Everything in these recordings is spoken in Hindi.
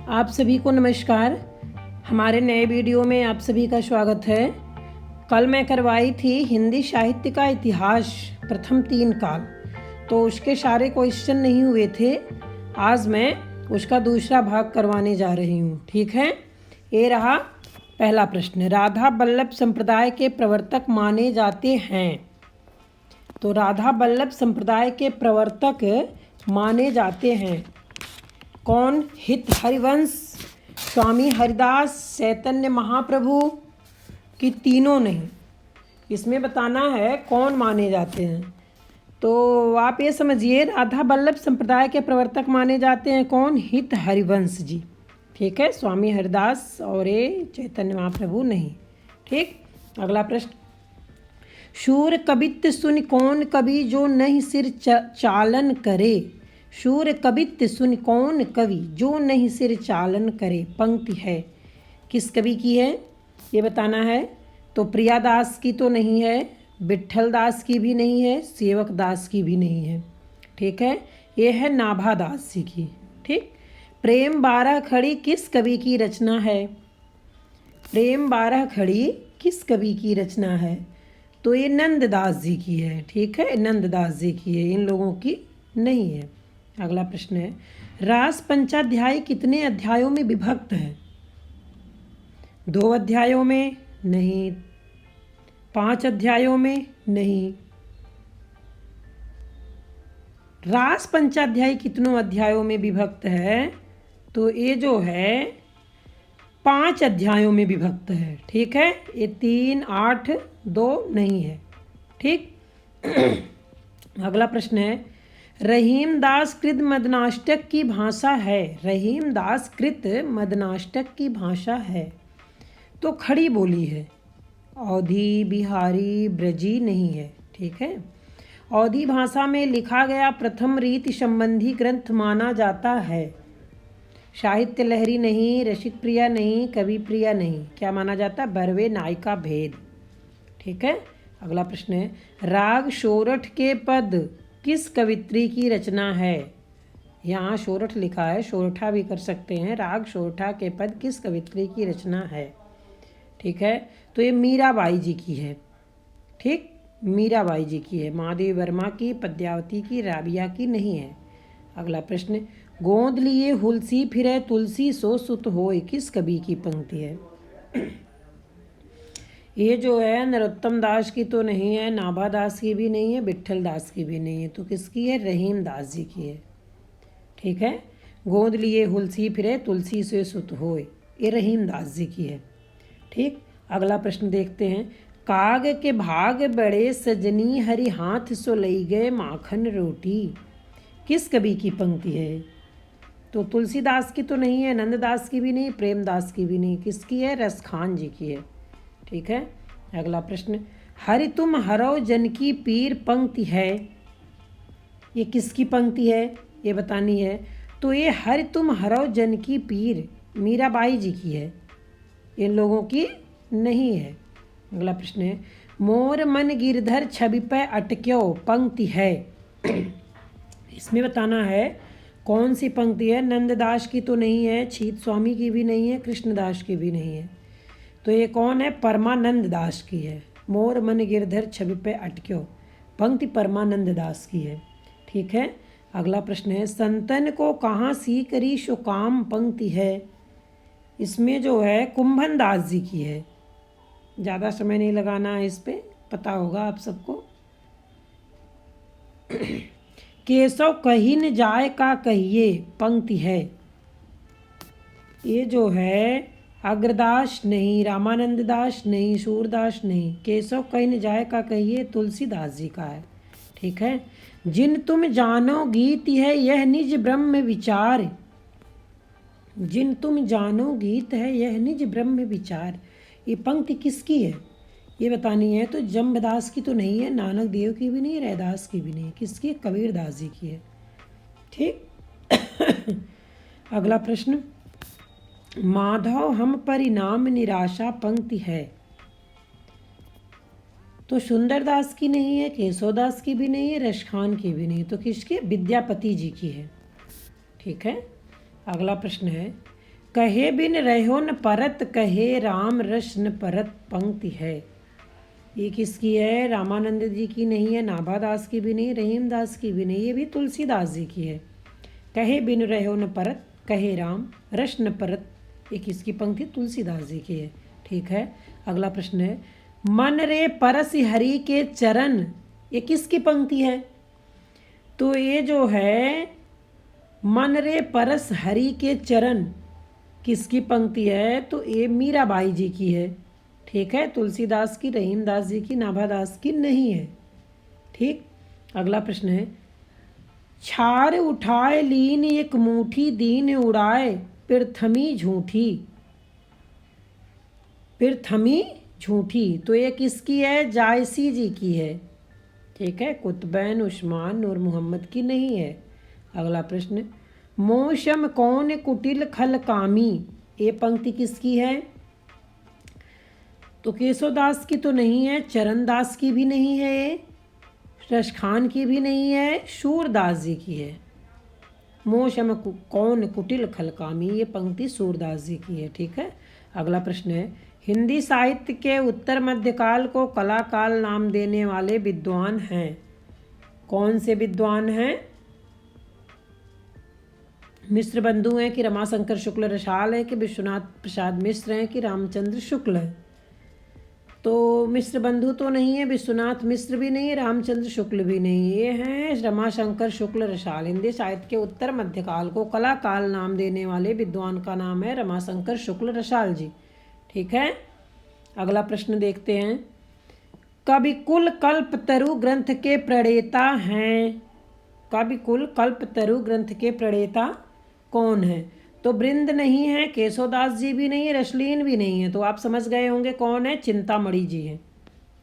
आप सभी को नमस्कार। हमारे नए वीडियो में आप सभी का स्वागत है। कल मैं करवाई थी हिंदी साहित्य का इतिहास प्रथम 3 काल, तो उसके सारे क्वेश्चन नहीं हुए थे। आज मैं उसका दूसरा भाग करवाने जा रही हूँ। ठीक है, ये रहा पहला प्रश्न। राधा बल्लभ संप्रदाय के प्रवर्तक माने जाते हैं। तो राधा बल्लभ संप्रदाय के प्रवर्तक माने जाते हैं कौन? हित हरिवंश, स्वामी हरिदास, चैतन्य महाप्रभु कि तीनों नहीं? इसमें बताना है कौन माने जाते हैं। तो आप ये समझिए, राधा बल्लभ संप्रदाय के प्रवर्तक माने जाते हैं कौन? हित हरिवंश जी। ठीक है, स्वामी हरिदास और ये चैतन्य महाप्रभु नहीं। ठीक, अगला प्रश्न। शूर कवित्त सुन कौन कवि जो नहीं सिर चालन करे। शूर कवित्त सुन कौन कवि जो नहीं सिर चालन करे। पंक्ति है, किस कवि की है ये बताना है। तो प्रियादास की तो नहीं है, विट्ठल दास की भी नहीं है, सेवक दास की भी नहीं है। ठीक है, ये है नाभा दास जी की। ठीक, प्रेम 12 खड़ी किस कवि की रचना है? प्रेम 12 खड़ी किस कवि की रचना है? तो ये नंददास जी की है। ठीक है, नंददास जी की है, इन लोगों की नहीं है। अगला प्रश्न है, रास पंचाध्याय कितने अध्यायों में विभक्त है? 2 अध्यायों में नहीं, 5 अध्यायों में नहीं। रास पंचाध्याय कितनों अध्यायों में विभक्त है? तो ये जो है 5 अध्यायों में विभक्त है। ठीक है, ये 3, 8, 2 नहीं है। ठीक अगला प्रश्न है, रहीमदास कृत मदनाष्टक की भाषा है। रहीमदास कृत मदनाष्टक की भाषा है तो खड़ी बोली है, अवधी, बिहारी, ब्रजी नहीं है। ठीक है, अवधी भाषा में लिखा गया प्रथम रीति संबंधी ग्रंथ माना जाता है। साहित्य लहरी नहीं, रसिक प्रिया नहीं, कवि प्रिया नहीं। क्या माना जाता है? बरवे नायिका भेद। ठीक है, अगला प्रश्न है, राग सोरठ के पद किस कवित्री की रचना है? यहाँ सोरठ लिखा है, सोरठा भी कर सकते हैं। राग सोरठा के पद किस कवित्री की रचना है? ठीक है, तो ये मीराबाई जी की है। ठीक, मीराबाई जी की है। महादेवी वर्मा की, पद्यावती की, राबिया की नहीं है। अगला प्रश्न, गोंद लिए हुलसी फिरे तुलसी सो सुत होय किस कवि की पंक्ति है? ये जो है नरोत्तम दास की तो नहीं है, नाभा दास की भी नहीं है, विट्ठल दास की भी नहीं है। तो किसकी है? रहीम दास जी की है। ठीक है, गोंद लिए हुलसी फिरे तुलसी से सुत होय, ये रहीम दास जी की है। ठीक, अगला प्रश्न देखते हैं, काग के भाग बड़े सजनी हरि हाथ सो लई गए माखन रोटी किस कवि की पंक्ति है? तो तुलसीदास की तो नहीं है, नंददास की भी नहीं, प्रेमदास की भी नहीं। किसकी है? रसखान जी की है। ठीक है, अगला प्रश्न, हरि तुम हरो जन की पीर पंक्ति है, ये किसकी पंक्ति है ये बतानी है। तो ये हरि तुम हरो जन की पीर मीराबाई जी की है, इन लोगों की नहीं है। अगला प्रश्न है, मोर मन गिरधर छवि पे अटक्यो पंक्ति है, इसमें बताना है कौन सी पंक्ति है। नंददास की तो नहीं है, छीत स्वामी की भी नहीं है, कृष्णदास की भी नहीं है। तो ये कौन है? परमानंद दास की है। मोर मन गिरधर छवि पे अटक्यो पंक्ति परमानंद दास की है। ठीक है, अगला प्रश्न है, संतन को कहाँ सी करी सो काम पंक्ति है, इसमें जो है कुंभन दास जी की है। ज़्यादा समय नहीं लगाना है इस पे, पता होगा आप सबको। केशव कही न जाए का कहिए पंक्ति है, ये जो है अग्रदास नहीं, रामानंद दास नहीं, सूरदास नहीं। केशव कहीं न जाए का कहिए तुलसीदास जी का है। ठीक है, जिन तुम जानो गीत है यह निज ब्रह्म विचार, जिन तुम जानो गीत है यह निज ब्रह्म विचार, ये पंक्ति किसकी है ये बतानी है। तो जम्बदास की तो नहीं है, नानक देव की भी नहीं, रैदास की भी नहीं। किसकी? कबीर दास जी की है। ठीक अगला प्रश्न, माधव हम परिणाम निराशा पंक्ति है, तो सुंदरदास की नहीं है, केशवदास की भी नहीं है, रसखान की भी नहीं। तो किसकी? विद्यापति जी की है। ठीक है, अगला प्रश्न है, कहे बिन रहो न परत, कहे राम रस न परत पंक्ति है। ये किसकी है? रामानंद जी की नहीं है, नाभादास की भी नहीं, रहीमदास की भी नहीं, ये भी तुलसीदास जी की है। कहे बिन रहो न परत, कहे राम रस न परत, ये किसकी पंक्ति? तुलसीदास जी की है। ठीक है, अगला प्रश्न है, मन रे परस हरि के चरण, ये किसकी पंक्ति है? तो ये जो है मन रे परस हरि के चरण किसकी पंक्ति है? तो ये मीराबाई जी की है। ठीक है, तुलसीदास की, रहीमदास जी की, नाभादास की नहीं है। ठीक, अगला प्रश्न है, छार उठाए लीन एक मुठी, दीन उड़ाए पृथ्वी झूठी, पृथ्वी झूठी, तो ये किसकी है? जायसी जी की है। ठीक है, कुतुबैन उस्मान नूर मोहम्मद की नहीं है। अगला प्रश्न, मौसम कौन कुटिल खल कामी, ये पंक्ति किसकी है? तो केशवदास की तो नहीं है, चरणदास की भी नहीं है, ये रसखान की भी नहीं है, सूरदास जी की है। मौसम कौन कुटिल खल कामी, ये पंक्ति सूरदास जी की है। ठीक है, अगला प्रश्न है, हिंदी साहित्य के उत्तर मध्यकाल को कला काल नाम देने वाले विद्वान हैं। कौन से विद्वान हैं? मिश्र बंधु हैं कि रमाशंकर शुक्ल रसाल है कि विश्वनाथ प्रसाद मिश्र हैं कि रामचंद्र शुक्ल है? तो मिश्र बंधु तो नहीं है, विश्वनाथ मिश्र भी नहीं है, रामचंद्र शुक्ल भी नहीं है, ये हैं रमाशंकर शुक्ल रसाल। हिंदी साहित्य के उत्तर मध्यकाल को कला काल नाम देने वाले विद्वान का नाम है रमाशंकर शुक्ल रसाल जी। ठीक है, अगला प्रश्न देखते हैं, कविकुल कल्पतरु ग्रंथ के प्रणेता हैं। कविकुल कल्पतरु ग्रंथ के प्रणेता कौन है? तो बृंद नहीं है, केशवदास जी भी नहीं है, रसलीन भी नहीं है, तो आप समझ गए होंगे कौन है? चिंतामणि जी हैं।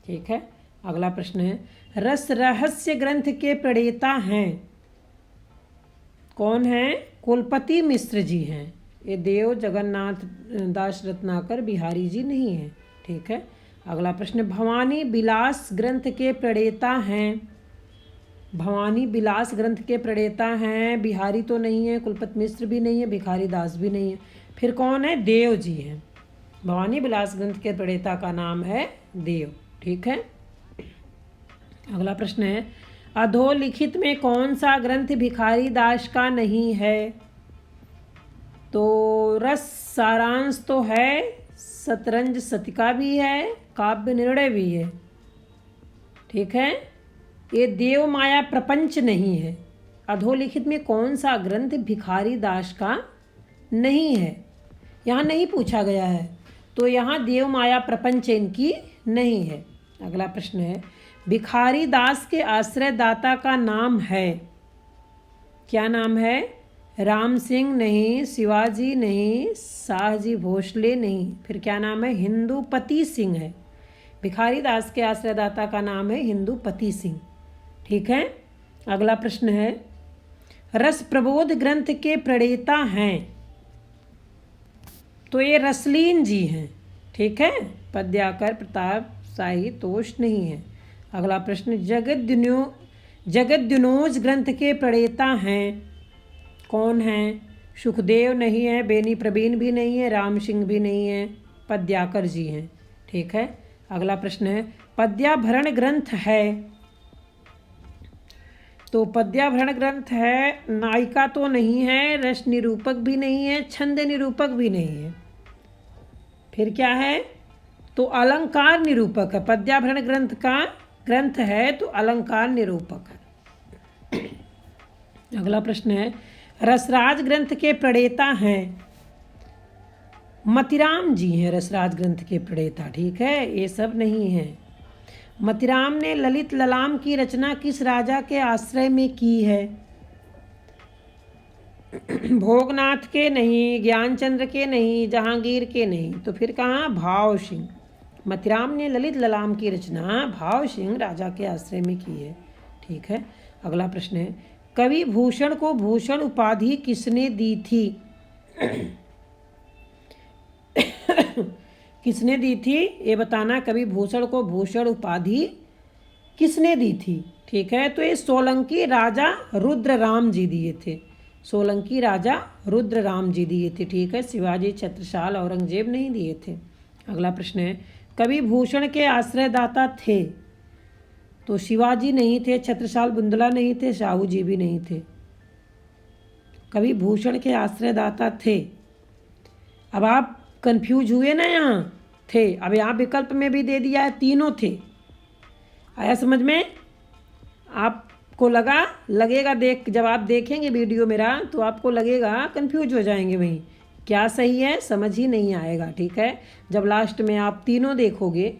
ठीक है, अगला प्रश्न है, रस रहस्य ग्रंथ के प्रणेता हैं। कौन है? कुलपति मिश्र जी हैं। ये देव जगन्नाथ दास रत्नाकर बिहारी जी नहीं है। ठीक है, अगला प्रश्न, भवानी विलास ग्रंथ के प्रणेता हैं। भवानी विलास ग्रंथ के प्रणेता हैं, बिहारी तो नहीं है, कुलपति मिश्र भी नहीं है, भिखारी दास भी नहीं है, फिर कौन है? देव जी हैं। भवानी विलास ग्रंथ के प्रणेता का नाम है देव। ठीक है, अगला प्रश्न है, अधोलिखित में कौन सा ग्रंथ भिखारी दास का नहीं है? तो रस सारांश तो है, शतरंज शतिका भी है, काव्य निर्णय भी है। ठीक है, ये देव माया प्रपंच नहीं है। अधोलिखित में कौन सा ग्रंथ भिखारी दास का नहीं है? यहाँ नहीं पूछा गया है, तो यहाँ देव माया प्रपंच इनकी नहीं है। अगला प्रश्न है, भिखारी दास के आश्रयदाता का नाम है। क्या नाम है? राम सिंह नहीं, शिवाजी नहीं, शाहजी भोसले नहीं, फिर क्या नाम है? हिंदूपति सिंह है। भिखारी दास के आश्रयदाता का नाम है हिंदूपति सिंह। ठीक है, अगला प्रश्न है, रस प्रबोध ग्रंथ के प्रणेता हैं। तो ये रसलीन जी हैं। ठीक है, पद्याकर प्रताप शाही तोष नहीं है। अगला प्रश्न, जगद्युनोज ग्रंथ के प्रणेता हैं। कौन हैं? सुखदेव नहीं है, बेनी प्रवीण भी नहीं है, राम सिंह भी नहीं है, पद्याकर जी हैं। ठीक है, अगला प्रश्न है, पद्याभरण ग्रंथ है। तो पद्याभरण ग्रंथ है, नायिका तो नहीं है, रस निरूपक भी नहीं है, छंद निरूपक भी नहीं है, फिर क्या है? तो अलंकार निरूपक है। पद्याभरण ग्रंथ का ग्रंथ है तो अलंकार निरूपक है। अगला प्रश्न है, रसराज ग्रंथ के प्रणेता हैं। मतिराम जी हैं रसराज ग्रंथ के प्रणेता। ठीक है, ये सब नहीं है। मतिराम ने ललित ललाम की रचना किस राजा के आश्रय में की है? भोगनाथ के नहीं, ज्ञानचंद्र के नहीं, जहांगीर के नहीं, तो फिर कहाँ? भाव सिंह। मतिराम ने ललित ललाम की रचना भाव सिंह राजा के आश्रय में की है। ठीक है, अगला प्रश्न है, कवि भूषण को भूषण उपाधि किसने दी थी? किसने दी थी ये बताना। कवि भूषण को भूषण उपाधि किसने दी थी? ठीक है, तो ये सोलंकी राजा रुद्रराम जी दिए थे। सोलंकी राजा रुद्र राम जी दिए थे। ठीक है, शिवाजी, छत्रसाल, औरंगजेब नहीं दिए थे। अगला प्रश्न है, कवि भूषण के आश्रयदाता थे। तो शिवाजी नहीं थे, छत्रसाल बुंदला नहीं थे, शाहू जी भी नहीं थे। कवि भूषण के आश्रयदाता थे। अब आप कंफ्यूज हुए ना, यहाँ थे, अब यहाँ विकल्प में भी दे दिया है, तीनों थे। आया समझ में? आपको लगेगा जब आप देखेंगे वीडियो मेरा तो आपको लगेगा, कंफ्यूज हो जाएंगे वहीं, क्या सही है समझ ही नहीं आएगा। ठीक है, जब लास्ट में आप तीनों देखोगे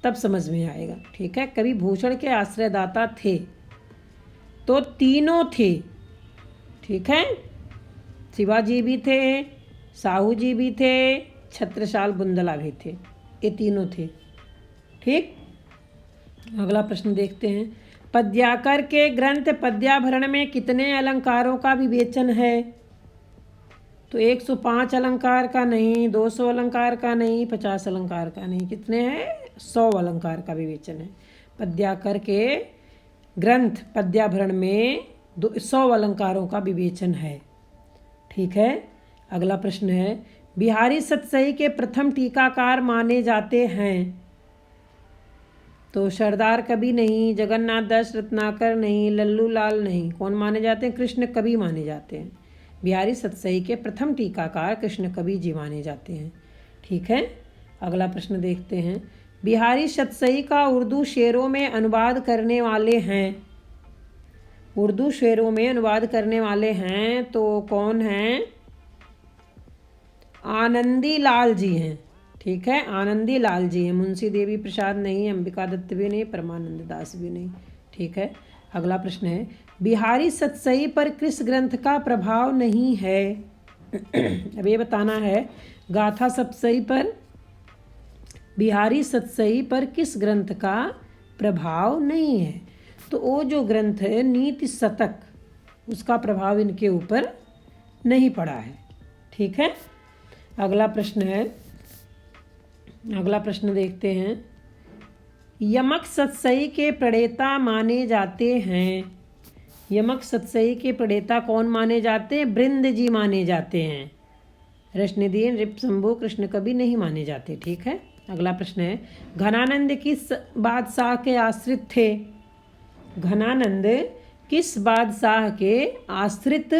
तब समझ में आएगा। ठीक है, कवि भूषण के आश्रयदाता थे तो तीनों थे। ठीक है, शिवाजी भी थे, साहू जी भी थे, छत्रसाल बुंदला भी थे, ये तीनों थे। ठीक, अगला प्रश्न देखते हैं, पद्याकर के ग्रंथ पद्याभरण में कितने अलंकारों का विवेचन है? तो 105 अलंकार का नहीं, 200 अलंकार का नहीं, 50 अलंकार का नहीं, कितने हैं? 100 अलंकार का विवेचन है। पद्याकर के ग्रंथ पद्याभरण में 100 अलंकारों का विवेचन है। ठीक है, अगला प्रश्न है, बिहारी सतसई के प्रथम टीकाकार माने जाते हैं। तो सरदार कवि नहीं, जगन्नाथ दास रत्नाकर नहीं, लल्लू लाल नहीं, कौन माने जाते हैं? कृष्ण कवि माने जाते हैं। बिहारी सतसई के प्रथम टीकाकार कृष्ण कवि जी माने जाते हैं। ठीक है, अगला प्रश्न देखते हैं, बिहारी सतसई का उर्दू शेरों में अनुवाद करने वाले हैं। उर्दू शेरों में अनुवाद करने वाले हैं तो कौन हैं? आनंदी लाल जी हैं। ठीक है, आनंदी लाल जी हैं। मुंशी देवी प्रसाद नहीं, अंबिका दत्त भी नहीं, परमानंद दास भी नहीं। ठीक है, अगला प्रश्न है, बिहारी सतसई पर किस ग्रंथ का प्रभाव नहीं है? अब ये बताना है, गाथा सतसई पर, बिहारी सतसई पर किस ग्रंथ का प्रभाव नहीं है? तो वो जो ग्रंथ है नीति शतक, उसका प्रभाव इनके ऊपर नहीं पड़ा है। ठीक है, अगला प्रश्न है, अगला प्रश्न देखते हैं, यमक सतसई के प्रणेता माने जाते हैं। यमक सतसई के प्रणेता कौन माने जाते हैं? बृंद जी माने जाते हैं। रश्निदीन, रिपशंभु, कृष्ण कवि नहीं माने जाते। ठीक है, अगला प्रश्न है, घनानंद किस बादशाह के आश्रित थे? घनानंद किस बादशाह के आश्रित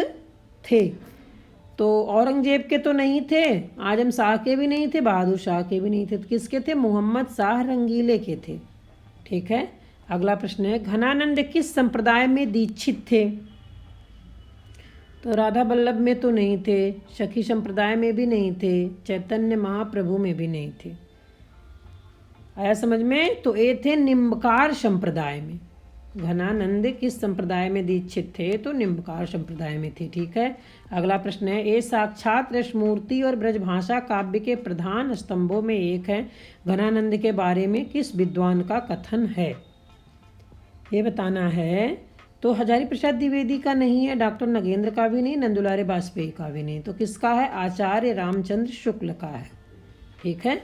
थे? तो औरंगजेब के तो नहीं थे, आजम शाह के भी नहीं थे, बहादुर शाह के भी नहीं थे, तो किसके थे? मोहम्मद शाह रंगीले के थे। ठीक है, अगला प्रश्न है, घनानंद किस संप्रदाय में दीक्षित थे? तो राधा वल्लभ में तो नहीं थे, सखी संप्रदाय में भी नहीं थे, चैतन्य महाप्रभु में भी नहीं थे। आया समझ में? तो ये थे निम्बकार संप्रदाय में। घनानंद किस संप्रदाय में दीक्षित थे? तो निम्बकार संप्रदाय में थे। ठीक है, अगला प्रश्न है, ये साक्षात रसमूर्ति और ब्रजभाषा काव्य के प्रधान स्तंभों में एक है। घनानंद के बारे में किस विद्वान का कथन है? ये बताना है। तो हजारी प्रसाद द्विवेदी का नहीं है, डॉक्टर नगेंद्र का भी नहीं, नंदुलारे वाजपेयी का भी नहीं, तो किसका है? आचार्य रामचंद्र शुक्ल का है। ठीक है,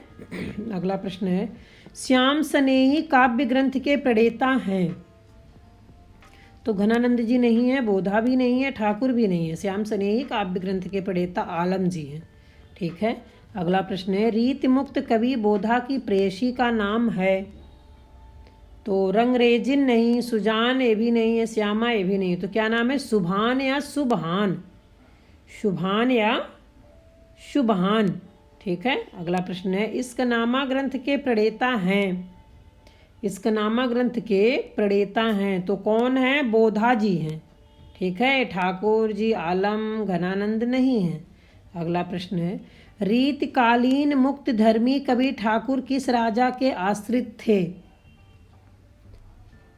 अगला प्रश्न है, श्याम सनेही काव्य ग्रंथ के प्रणेता हैं। तो घनानंद जी नहीं है, बोधा भी नहीं है, ठाकुर भी नहीं है। श्याम सनेही काव्य ग्रंथ के प्रणेता आलम जी हैं। ठीक है, अगला प्रश्न है, रीति मुक्त कवि बोधा की प्रेयसी का नाम है। तो रंगरेजिन नहीं, सुजान ये भी नहीं है, श्यामा ये भी नहीं है, तो क्या नाम है? सुभान या शुभान? शुभान या शुभान। ठीक है, अगला प्रश्न है, इस्कनामा ग्रंथ के प्रणेता हैं। इस्कनामा ग्रंथ के प्रणेता हैं तो कौन है? बोधा जी हैं। ठीक है, ठाकुर जी, आलम, घनानंद नहीं है। अगला प्रश्न है, रीतकालीन मुक्त धर्मी कवि ठाकुर किस राजा के आश्रित थे?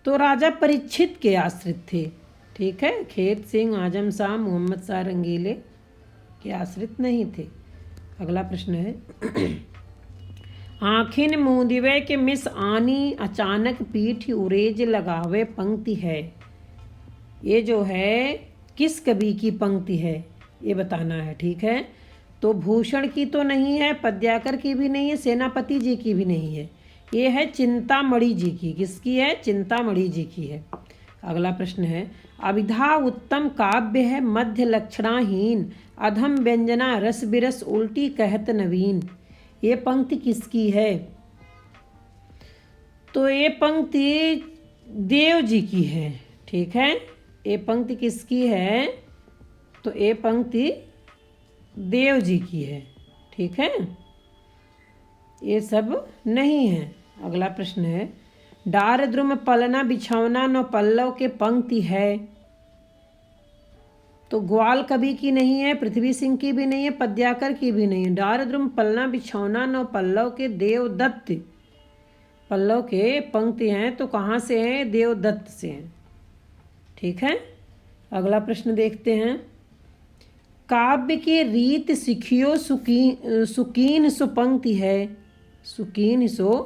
तो राजा परीक्षित के आश्रित थे। ठीक है, खेत सिंह, आजम शाह, मोहम्मद शाह रंगीले के आश्रित नहीं थे। अगला प्रश्न है, आखिन मुँह के मिस आनी अचानक पीठ उरेज लगावे पंक्ति है। ये जो है किस कवि की पंक्ति है ये बताना है। ठीक है, तो भूषण की तो नहीं है, पद्याकर की भी नहीं है, सेनापति जी की भी नहीं है, ये है चिंतामणि जी की। किसकी है? चिंतामणि जी की है। अगला प्रश्न है, अभिधा उत्तम काव्य है, मध्य लक्षणाहीन, अधम व्यंजना रस बिरस उल्टी कहत नवीन। ये पंक्ति किसकी है? तो ये पंक्ति देव जी की है। ठीक है, ये पंक्ति किसकी है? तो ये पंक्ति देव जी की है। ठीक है, ये सब नहीं है। अगला प्रश्न है, डार द्रुम पलना बिछौना नौ पल्लव के पंक्ति है। तो ग्वाल कवि की नहीं है, पृथ्वी सिंह की भी नहीं है, पद्याकर की भी नहीं है। डार द्रुम पलना बिछौना नौ पल्लव के देवदत्त पल्लव के पंक्ति हैं। तो कहाँ से हैं? देवदत्त से हैं। ठीक है, अगला प्रश्न देखते हैं, काव्य के रीत सिखियो सुकीन सो पंक्ति है। सुकीन सो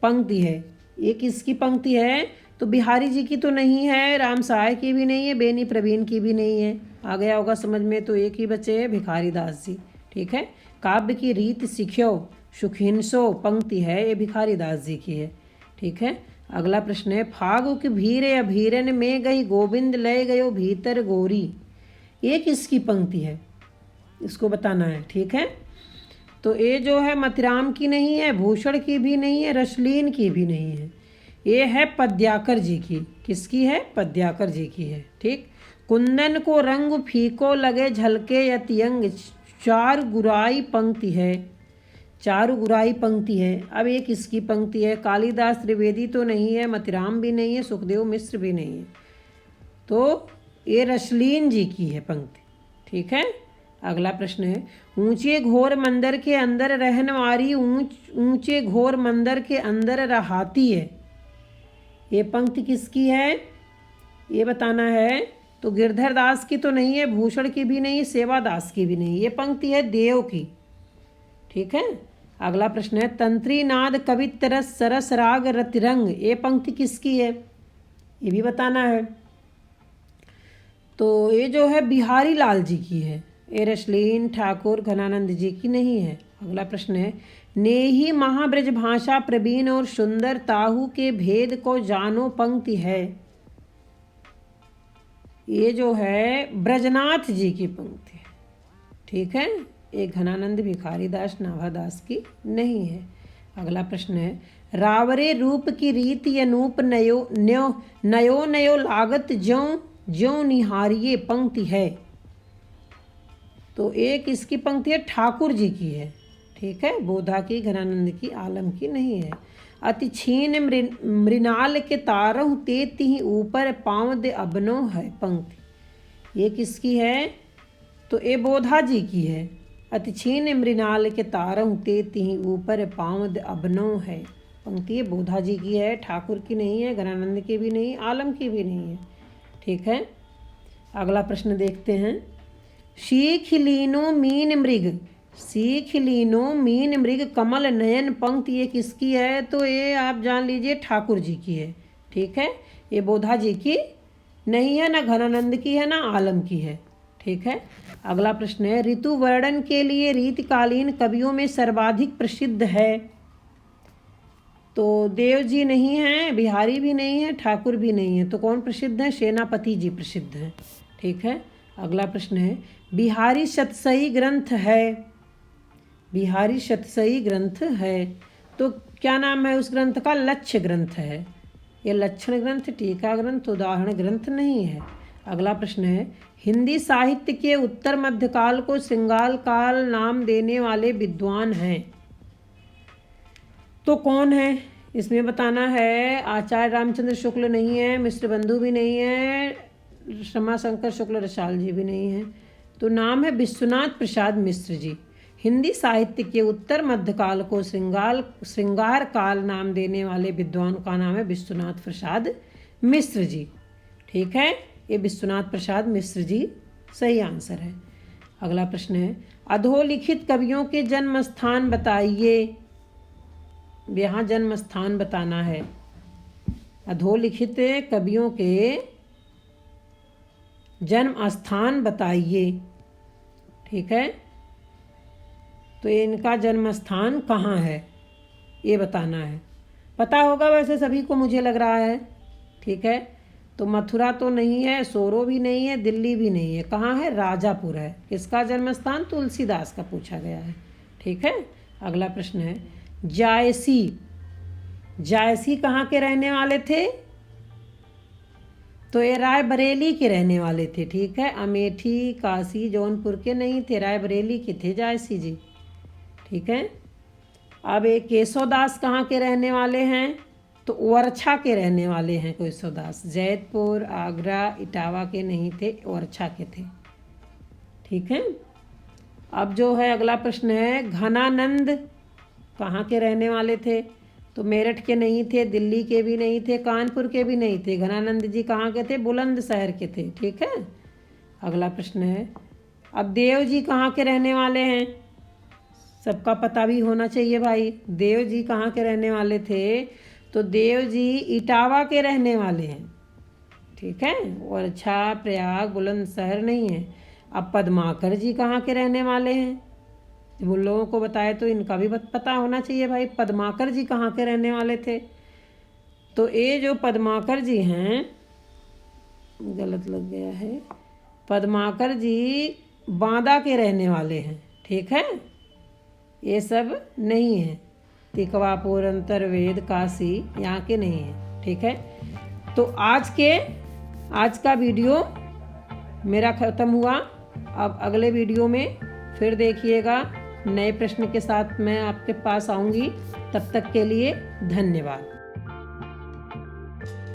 पंक्ति है, ये किसकी पंक्ति है? तो बिहारी जी की तो नहीं है, राम सहाय की भी नहीं है, बेनी प्रवीण की भी नहीं है। आ गया होगा समझ में। तो एक ही बचे हैं, भिखारी दास जी। ठीक है, काव्य की रीत सिखियो सुखिनसो पंक्ति है, ये भिखारी दास जी की है। ठीक है, अगला प्रश्न है, फागु की भीरे अभीरन में गई गोविंद लय गयो भीतर गोरी। ये किसकी पंक्ति है? इसको बताना है। ठीक है, तो ये जो है मतिराम की नहीं है, भूषण की भी नहीं है, रसलीन की भी नहीं है। ये है पद्याकर जी की। किसकी है? पद्याकर जी की है। ठीक, कुंदन को रंग फीको लगे झलके यतियंग, चार गुराई पंक्ति है। चारु गुराई पंक्ति है। अब ये किसकी पंक्ति है? कालिदास त्रिवेदी तो नहीं है, मतिराम भी नहीं है, सुखदेव मिश्र भी नहीं है। तो ये रसलीन जी की है पंक्ति। ठीक है, अगला प्रश्न है, ऊंचे घोर मंदिर के अंदर रहने वाली ऊंचे घोर मंदिर के अंदर रहाती है। ये पंक्ति किसकी है? ये बताना है। तो गिरधर दास की तो नहीं है, भूषण की भी नहीं, सेवा दास की भी नहीं। ये पंक्ति है देव की। ठीक है, अगला प्रश्न है, तंत्री नाद कवितरस सरस राग रतिरंग। ये पंक्ति किसकी है? ये भी बताना है। तो ये जो है बिहारी लाल जी की है। ये रसलीन ठाकुर घनानंद जी की नहीं है। अगला प्रश्न है, नेही महाब्रज भाषा प्रवीण और सुंदर ताहू के भेद को जानो पंक्ति है। ये जो है ब्रजनाथ जी की पंक्ति है। ठीक है, एक घनानंद भिखारी दास नाभादास की नहीं है। अगला प्रश्न है, रावरे रूप की रीति अनूप नयो नयो लागत ज्यों ज्यों निहारिये पंक्ति है। तो एक इसकी पंक्ति है ठाकुर जी की है। ठीक है, बोधा की, घनानंद की, आलम की नहीं है। अति छीन मृणाल के तारहु तेति ही ऊपर पाँव दे अबनो है पंक्ति। ये किसकी है? तो ये बोधा जी की है। अति छीन मृणाल के तारहु तेति ही ऊपर पाँव दे अबनो है पंक्ति, ये बोधा जी की है, ठाकुर की नहीं है, घनानंद की भी नहीं, आलम की भी नहीं है। ठीक है, अगला प्रश्न देखते हैं, सीख लीनो मीन मृग, सीख लीनो मीन मृग कमल नयन पंक्ति ये किसकी है? तो ये आप जान लीजिए ठाकुर जी की है। ठीक है, ये बोधा जी की नहीं है, ना घनानंद की है, ना आलम की है। ठीक है, अगला प्रश्न है, ऋतु वर्णन के लिए रीतकालीन कवियों में सर्वाधिक प्रसिद्ध है। तो देव जी नहीं है, बिहारी भी नहीं है, ठाकुर भी नहीं है। तो कौन प्रसिद्ध है? सेनापति जी प्रसिद्ध हैं। ठीक है, अगला प्रश्न है, बिहारी शतसई ग्रंथ है। बिहारी शतसई ग्रंथ है, तो क्या नाम है उस ग्रंथ का? लक्ष्य ग्रंथ है। ये लक्षण ग्रंथ, टीका ग्रंथ, उदाहरण ग्रंथ नहीं है। अगला प्रश्न है, हिंदी साहित्य के उत्तर मध्यकाल को श्रृंगार काल नाम देने वाले विद्वान हैं। तो कौन है? इसमें बताना है। आचार्य रामचंद्र शुक्ल नहीं है, मिश्र बंधु भी नहीं है, रमाशंकर शुक्ल रसाल जी भी नहीं है। तो नाम है विश्वनाथ प्रसाद मिश्र जी। हिंदी साहित्य के उत्तर मध्यकाल को श्रृंगार काल नाम देने वाले विद्वान का नाम है विश्वनाथ प्रसाद मिश्र जी। ठीक है, ये विश्वनाथ प्रसाद मिश्र जी सही आंसर है। अगला प्रश्न है, अधोलिखित कवियों के जन्म स्थान बताइए। यहाँ जन्म स्थान बताना है। अधोलिखित कवियों के जन्म स्थान बताइए। ठीक है, तो इनका जन्म स्थान कहाँ है ये बताना है। पता होगा वैसे सभी को, मुझे लग रहा है। ठीक है, तो मथुरा तो नहीं है, सोरो भी नहीं है, दिल्ली भी नहीं है, कहाँ है? राजापुर है। किसका जन्म स्थान? तुलसीदास का पूछा गया है। ठीक है। अगला प्रश्न है जायसी। जायसी कहाँ के रहने वाले थे? तो ये रायबरेली के रहने वाले थे। ठीक है। अमेठी, काशी, जौनपुर के नहीं थे, रायबरेली के थे जायसी जी। ठीक है। अब एक केशवदास कहाँ के रहने वाले हैं? तो ओरछा के रहने वाले हैं केशवदास। जैतपुर, आगरा, इटावा के नहीं थे, ओरछा के थे। ठीक है। अब जो है अगला प्रश्न है घनानंद कहाँ के रहने वाले थे? तो मेरठ के नहीं थे, दिल्ली के भी नहीं थे, कानपुर के भी नहीं थे। घनानंद जी कहाँ के थे? बुलंदशहर के थे। ठीक है। अगला प्रश्न है अब देव जी कहाँ के रहने वाले हैं? सबका पता भी होना चाहिए भाई। देव जी कहाँ के रहने वाले थे? तो देव जी इटावा के रहने वाले हैं। ठीक है। ओरछा, प्रयाग, बुलंदशहर नहीं है। अब पद्माकर जी कहाँ के रहने वाले हैं? जब उन लोगों को बताए तो इनका भी पता होना चाहिए भाई। पद्माकर जी कहाँ के रहने वाले थे? तो ये जो पद्माकर जी हैं, गलत लग गया है, पद्माकर जी बांदा के रहने वाले हैं। ठीक है। ये सब नहीं है। तिकवापुर, अंतर्वेद, काशी यहाँ के नहीं है। ठीक है। तो आज का वीडियो मेरा ख़त्म हुआ। अब अगले वीडियो में फिर देखिएगा, नए प्रश्न के साथ मैं आपके पास आऊँगी। तब तक के लिए धन्यवाद।